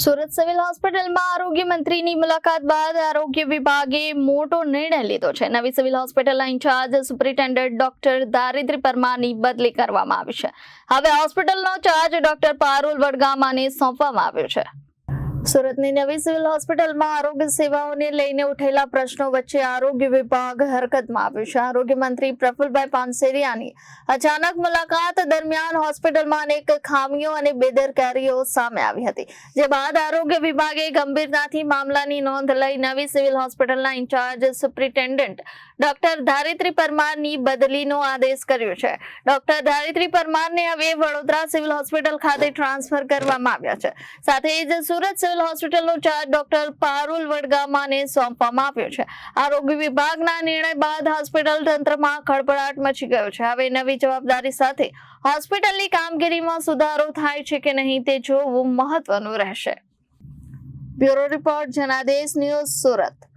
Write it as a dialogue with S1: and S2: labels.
S1: Surat civil હોસ્પિટલમાં આરોગ્ય મંત્રીની મુલાકાત બાદ આરોગ્ય વિભાગે મોટો નિર્ણય લીધો છે. નવી સિવિલ હોસ્પિટલના ઇન્ચાર્જ સુપ્રિન્ટેન્ડન્ટ ડોક્ટર દારિદ્રી પરમારની બદલી કરવામાં આવી છે. હવે હોસ્પિટલનો ચાર્જ ડોક્ટર પારુલ વડગામાને સોંપવામાં આવ્યો છે. સુરતની નવી સિવિલ હોસ્પિટલમાં આરોગ્ય સેવાઓને લઈને ઉઠેલા પ્રશ્નો વચ્ચે આરોગ્ય વિભાગ હરકતમાં આવ્યું છે. આરોગ્ય મંત્રી પ્રફુલભાઈ પાનસેરિયાની અચાનક મુલાકાત દરમિયાન હોસ્પિટલમાં અનેક ખામીઓ અને બેદરકારીઓ સામે આવી હતી, જે બાદ આરોગ્ય વિભાગે ગંભીરતાથી મામલાની નોંધ લઈ નવી સિવિલ હોસ્પિટલના ઇન્ચાર્જ સુપ્રિન્ટેન્ડન્ટ ડોક્ટર દારિદ્રી પરમારની બદલીનો આદેશ કર્યો છે. ડોક્ટર દારિદ્રી પરમારને હવે વડોદરા સિવિલ હોસ્પિટલ ખાતે ટ્રાન્સફર કરવામાં આવ્યા છે. સાથે જ સુરત સિવિલ હોસ્પિટલનો ચાર્જ ડોક્ટર પારુલ વડગામાને સોંપવામાં આવ્યો છે. આરોગ્ય વિભાગના નિર્ણય બાદ હોસ્પિટલ તંત્રમાં ખળભળાટ મચી ગયો છે. હવે નવી જવાબદારી સાથે હોસ્પિટલની કામગીરીમાં સુધારો થાય છે કે નહીં તે જોવું મહત્વનું રહેશે. Bureau report Janadesh news, Surat.